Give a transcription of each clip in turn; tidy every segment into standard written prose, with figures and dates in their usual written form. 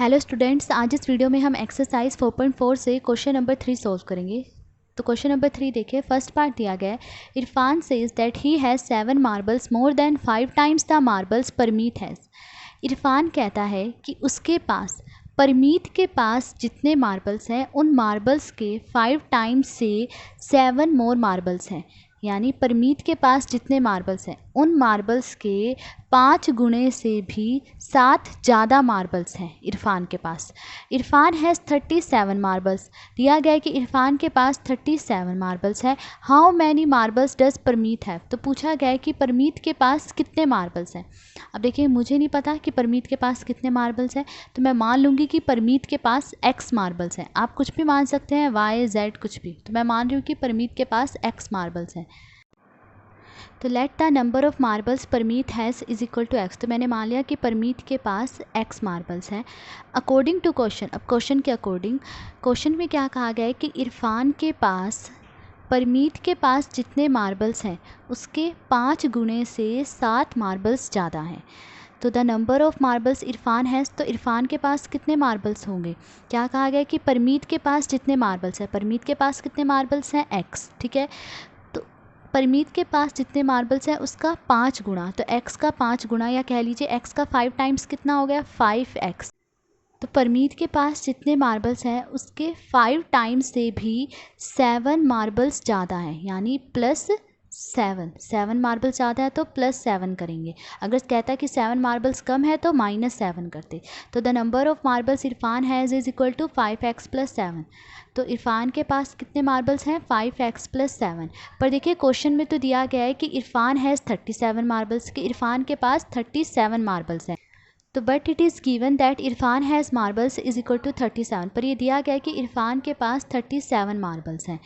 Hello students, आज इस video में हम एक्सरसाइज 4.4 से क्वेश्चन नंबर 3 सॉल्व करेंगे। तो क्वेश्चन नंबर 3 देखिए। फर्स्ट पार्ट दिया गया है, Irfan says that he has 7 marbles more than 5 times the marbles Parmeet has. Irfan कहता है कि उसके पास परमीत के पास जितने मार्बल्स हैं उन मार्बल्स के 5 टाइम्स से 7 मोर मार्बल्स हैं। यानी परमीत के पास जितने मार्बल्स हैं उन मार्बल्स के 5 गुणे से भी 7 ज़्यादा मार्बल्स हैं इरफान के पास। Irfan has 37 marbles. दिया गया है कि इरफान के पास 37 मार्बल्स है। How many marbles does Parmeet have. तो पूछा गया है कि परमीत के पास कितने मार्बल्स हैं। अब देखिए, मुझे नहीं पता कि परमीत के पास कितने मार्बल्स हैं, तो मैं मान लूँगी कि परमीत के पास x मार्बल्स हैं। आप कुछ भी मान सकते हैं, y z कुछ भी, तो मैं मान रही हूँ कि परमीत के पास x मार्बल्स हैं। तो let the number of marbles Parmeet has is equal to X. तो मैंने मान लिया कि परमीत के पास x मार्बल्स हैं अकॉर्डिंग टू क्वेश्चन। अब क्वेश्चन के अकॉर्डिंग, क्वेश्चन में क्या कहा गया है कि इरफान के पास परमीत के पास जितने मार्बल्स हैं उसके 5 गुणे से 7 मार्बल्स ज़्यादा हैं। तो the number of marbles Irfan has, तो इरफान के पास कितने मार्बल्स होंगे। क्या कहा गया कि परमीत के पास जितने मार्बल्स हैं, परमीत के पास कितने मार्बल्स हैं x, ठीक है। तो परमीत के पास जितने मार्बल्स हैं उसका 5 गुणा, तो x का 5 गुणा, या कह लीजिए x का 5 टाइम्स कितना हो गया 5x। तो परमीत के पास जितने मार्बल्स हैं उसके 5 टाइम्स से भी 7 मार्बल्स ज़्यादा हैं, यानी +7 मार्बल्स ज़्यादा है तो +7 करेंगे। अगर कहता है कि 7 मार्बल्स कम है तो -7 करते। तो the number of marbles Irfan has is equal to 5x + 7। तो इरफान के पास कितने मार्बल्स हैं 5x + 7। पर देखिए क्वेश्चन में तो दिया गया है कि इरफान हैज़ 37 मार्बल्स, कि इरफान के पास 37 मार्बल्स हैं। तो but it is given that Irfan has marbles is equal to 37। पर ये दिया गया है कि इरफान के पास 37 मार्बल्स हैं।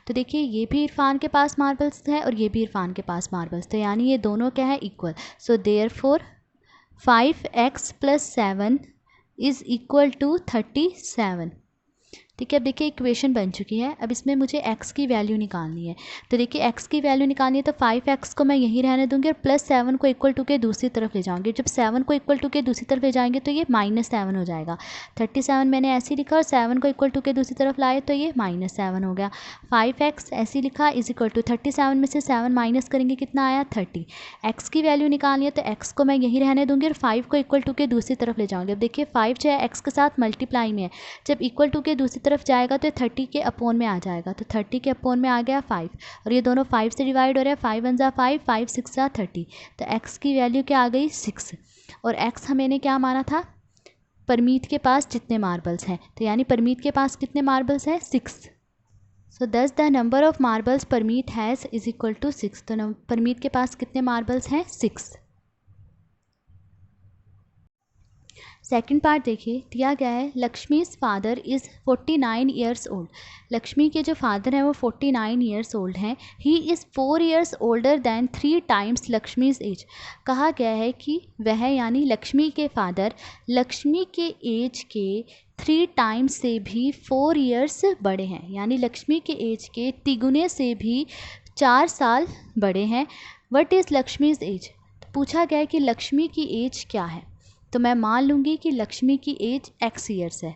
तो देखिए, ये भी इरफान के पास मार्बल्स है और ये भी इरफान के पास मार्बल्स, तो यानी ये दोनों क्या है equal. So therefore 5x + 7 is equal to 37। ठीक है। अब देखिए इक्वेशन बन चुकी है। अब इसमें मुझे x की वैल्यू निकालनी है। तो देखिए x की वैल्यू निकालनी है तो 5x को मैं यहीं रहने दूंगी और +7 को इक्वल टू के दूसरी तरफ ले जाऊंगी। जब 7 को इक्वल टू के दूसरी तरफ ले जाएंगे तो ये -7 हो जाएगा। 37 मैंने ऐसे ही लिखा और 7 को इक्वल टू के दूसरी तरफ लाए तो ये -7 हो गया। 5x ऐसे लिखा इज इक्वल टू 37 में से 7 माइनस करेंगे कितना आया 30। x की वैल्यू निकालनी है तो x को मैं यहीं रहने दूंगी और 5 को इक्वल टू के दूसरी तरफ ले जाऊंगी। अब देखिए 5 जो है x के साथ मल्टीप्लाई में है, जब इक्वल टू के दूसरी तरफ जाएगा तो 30 के अपोन में आ जाएगा। तो 30 के अपोन में आ गया 5 और ये दोनों 5 से डिवाइड हो रहे हैं। 5 × 1 = 5, 5 × 6 = 30। तो x की वैल्यू क्या आ गई 6। और x हमें क्या माना था परमीत के पास जितने मार्बल्स हैं, तो यानी परमीत के पास कितने मार्बल्स हैं 6। सो दस the number of marbles Parmeet has is equal to 6। तो परमीत के पास कितने मार्बल्स हैं 6। सेकंड पार्ट देखिए। दिया गया है Lakshmi's father is 49 years old. Lakshmi के जो फादर हैं वो 49 ईयर्स ओल्ड हैं। He is 4 years older than 3 times Lakshmi's age. कहा गया है कि वह यानी लक्ष्मी के फादर लक्ष्मी के एज के 3 टाइम्स से भी 4 ईयर्स बड़े हैं, यानी लक्ष्मी के एज के तिगुने से भी 4 साल बड़े हैं। What is Lakshmi's age. पूछा गया है कि लक्ष्मी की एज क्या है। तो मैं मान लूँगी कि लक्ष्मी की एज x ईयर्स है।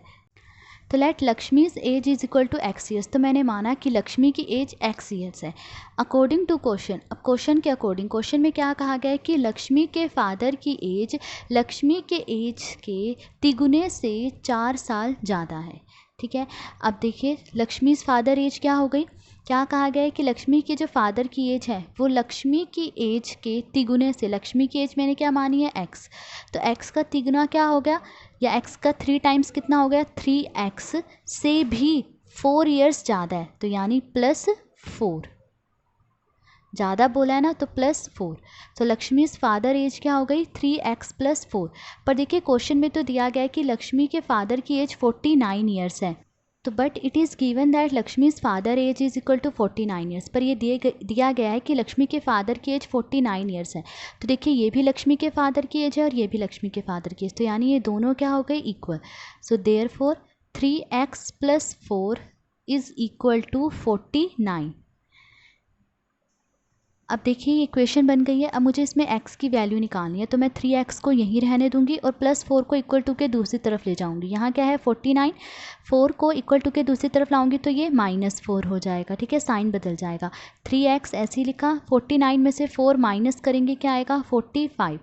तो let Lakshmi's age is equal to x years. तो मैंने माना कि लक्ष्मी की एज x ईयर्स है अकॉर्डिंग टू क्वेश्चन। अब क्वेश्चन के अकॉर्डिंग, क्वेश्चन में क्या कहा गया है कि लक्ष्मी के फादर की एज लक्ष्मी के एज के तिगुने से 4 साल ज़्यादा है। ठीक है। अब देखिए लक्ष्मीज़ फादर एज क्या हो गई। क्या कहा गया है कि लक्ष्मी के जो फादर की एज है वो लक्ष्मी की एज के तिगुने से, लक्ष्मी की एज मैंने क्या मानी है x, तो x का तिगुना क्या हो गया, या x का 3 टाइम्स कितना हो गया 3x से भी 4 ईयर्स ज़्यादा है, तो यानी +4। ज़्यादा बोला है ना तो +4। तो लक्ष्मीज़ फादर एज क्या हो गई 3x + 4। पर देखिए क्वेश्चन में तो दिया गया है कि लक्ष्मी के फादर की एज 49 ईयर्स है। तो but it is given that Lakshmi's father age is equal to 49 years. पर ये दिया गया है कि लक्ष्मी के फादर की एज 49 ईयर्स है। तो देखिए ये भी लक्ष्मी के फादर की एज है और ये भी लक्ष्मी के फादर की एज, तो यानी ये दोनों क्या हो गए equal. So therefore 3x + 4 is equal to 49। अब देखिए ये इक्वेशन बन गई है। अब मुझे इसमें x की वैल्यू निकालनी है, तो मैं 3x को यहीं रहने दूंगी और +4 को इक्वल टू के दूसरी तरफ ले जाऊंगी। यहाँ क्या है 49, 4 को इक्वल टू के दूसरी तरफ लाऊंगी तो ये -4 हो जाएगा, ठीक है, साइन बदल जाएगा। 3x ऐसे ही लिखा, 49 में से 4 माइनस करेंगे क्या आएगा 45।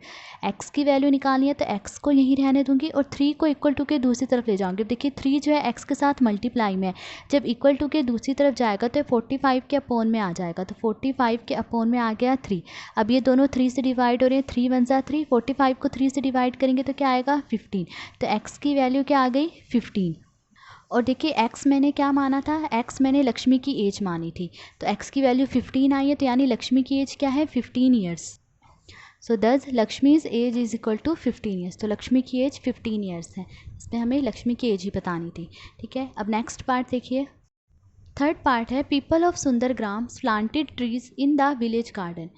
x की वैल्यू निकालनी है तो x को यहीं रहने दूंगी और 3 को इक्वल टू के दूसरी तरफ ले जाऊंगी। देखिए 3 जो है x के साथ मल्टीप्लाई में है, जब इक्वल टू के दूसरी तरफ जाएगा तो 45 के अपोन में आ जाएगा, तो 45 के अपोन में आ गया 3। अब ये दोनों 3 से डिवाइड हो रहे हैं, 3 × 1 = 3, 45 को 3 से डिवाइड करेंगे तो क्या आएगा 15। तो x की वैल्यू क्या आ गई 15। और देखिए x मैंने क्या माना था, x मैंने लक्ष्मी की एज मानी थी, तो x की वैल्यू 15 आई है, तो यानी लक्ष्मी की एज क्या है 15 years. So thus Lakshmi's age is equal to 15 years. तो लक्ष्मी की एज 15 ईयर्स है, इसमें हमें लक्ष्मी की एज ही बतानी थी, ठीक है। अब नेक्स्ट पार्ट देखिए, थर्ड पार्ट है people of Sundargram planted trees in the village garden.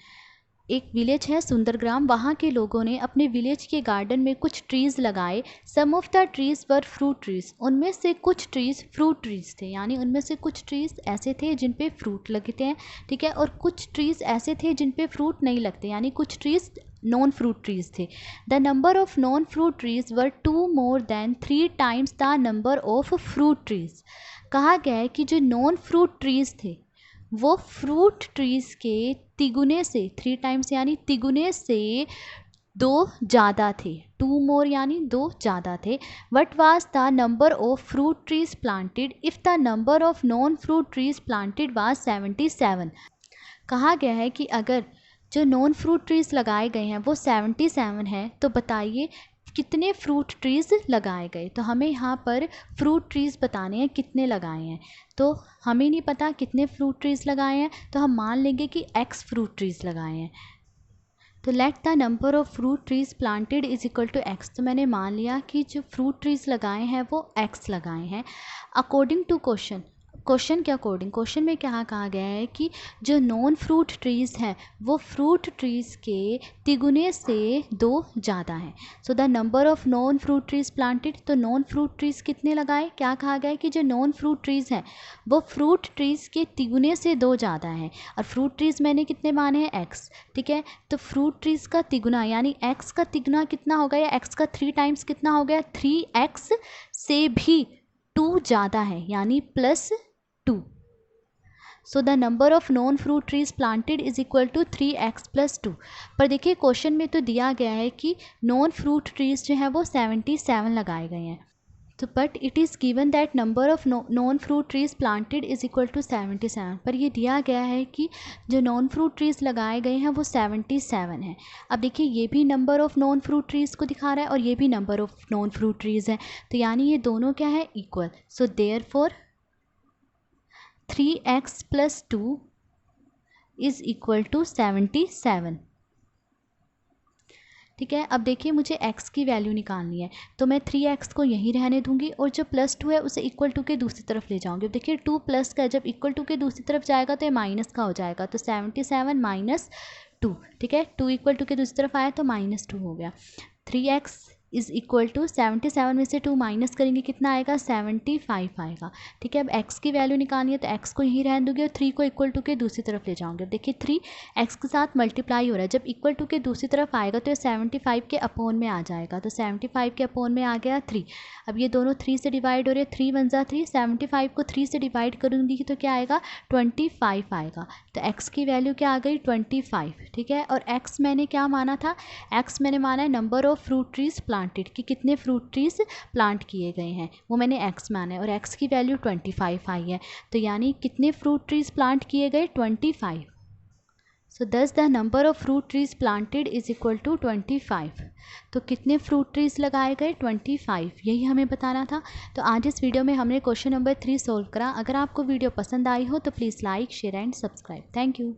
एक विलेज है सुंदरग्राम, वहाँ के लोगों ने अपने विलेज के गार्डन में कुछ ट्रीज़ लगाए। Some of the trees were fruit trees, उनमें से कुछ ट्रीज़ फ्रूट ट्रीज़ थे, यानी उनमें से कुछ ट्रीज़ ऐसे थे जिन पे फ्रूट लगते हैं, ठीक है, और कुछ ट्रीज़ ऐसे थे जिन पे फ्रूट नहीं लगते, यानी कुछ ट्रीज़ नॉन फ्रूट ट्रीज़ थे। The number of non fruit trees were 2 more than 3 times the number of fruit trees. कहा गया है कि जो नॉन फ्रूट ट्रीज़ थे वो फ्रूट ट्रीज़ के तिगुने से, 3 times यानी तिगुने से 2 ज़्यादा थे। 2 more यानी 2 ज़्यादा थे। What was the number of fruit trees planted if the number of non fruit trees planted was 77। कहा गया है कि अगर जो नॉन फ्रूट ट्रीज़ लगाए गए हैं वो 77 हैं, तो बताइए कितने फ्रूट ट्रीज़ लगाए गए। तो हमें यहाँ पर फ्रूट ट्रीज़ बताने हैं कितने लगाए हैं, तो हमें नहीं पता कितने फ्रूट ट्रीज़ लगाए हैं, तो हम मान लेंगे कि x फ्रूट ट्रीज़ लगाए हैं। तो let the number of fruit trees planted is equal to x। तो मैंने मान लिया कि जो फ्रूट ट्रीज़ लगाए हैं वो x लगाए हैं। अकॉर्डिंग टू क्वेश्चन के अकॉर्डिंग, क्वेश्चन में क्या कहा गया है कि जो नॉन फ्रूट ट्रीज़ हैं वो फ्रूट ट्रीज़ के तिगुने से 2 ज़्यादा हैं। सो the number of non fruit trees planted, तो नॉन फ्रूट ट्रीज़ कितने लगाए, क्या कहा गया है कि जो नॉन फ्रूट ट्रीज़ हैं वो फ्रूट ट्रीज़ के तिगुने से 2 ज़्यादा हैं, और फ्रूट ट्रीज़ मैंने कितने माने हैं x, ठीक है। तो फ्रूट ट्रीज़ का तिगुना यानी x का तिगुना कितना हो गया, x का 3 times कितना हो गया, 3x से भी 2 ज़्यादा है, यानी +2। So the number of non fruit trees planted is equal to 3x + 2। पर देखिए क्वेश्चन में तो दिया गया है कि नॉन फ्रूट ट्रीज़ जो है वो 77 लगाए गए हैं, तो but it is given that number of non fruit trees planted is equal to 77। पर ये दिया गया है कि जो नॉन फ्रूट ट्रीज़ लगाए गए हैं वो 77 हैं। अब देखिए ये भी number of non fruit trees को दिखा रहा है और ये भी number of non fruit trees हैं, तो यानी ये दोनों क्या है equal. So therefore 3x + 2 is equal to 77, ठीक है। अब देखिए मुझे x की वैल्यू निकालनी है, तो मैं 3x को यहीं रहने दूंगी और जो +2 है उसे इक्वल टू के दूसरी तरफ ले जाऊंगी। अब देखिए 2 प्लस का जब इक्वल टू के दूसरी तरफ जाएगा तो ये माइनस का हो जाएगा, तो 77 - 2, ठीक है। 2 इक्वल टू के दूसरी तरफ आया तो -2 हो गया। 3x इज़ इक्वल टू 77 में से 2 माइनस करेंगे कितना आएगा 75 आएगा, ठीक है। अब x की वैल्यू निकालनी है तो x को यहीं रहने दूंगी और 3 को इक्वल टू के दूसरी तरफ ले जाऊंगे। अब देखिए 3 x के साथ मल्टीप्लाई हो रहा है, जब इक्वल टू के दूसरी तरफ आएगा तो ये 75 के अपोन में आ जाएगा, तो 75 के अपोन में आ गया 3। अब ये दोनों 3 से डिवाइड हो रहे हैं, 3 × 1 = 3, 75 को 3 से डिवाइड करूँगी तो क्या आएगा 25 आएगा। तो x की वैल्यू क्या आ गई 25, ठीक है। और x मैंने क्या माना था, x मैंने माना है number of fruit trees planted, कि कितने फ्रूट ट्रीज़ प्लांट किए गए हैं वो मैंने x माना है, और x की वैल्यू 25 आई है, तो यानी कितने फ्रूट ट्रीज़ प्लांट किए गए 25। सो दस the number of fruit trees planted is equal to 25। तो कितने फ्रूट ट्रीज़ लगाए गए 25, यही हमें बताना था। तो आज इस वीडियो में हमने क्वेश्चन नंबर 3 सॉल्व करा। अगर आपको वीडियो पसंद आई हो तो please like, share and subscribe. Thank you.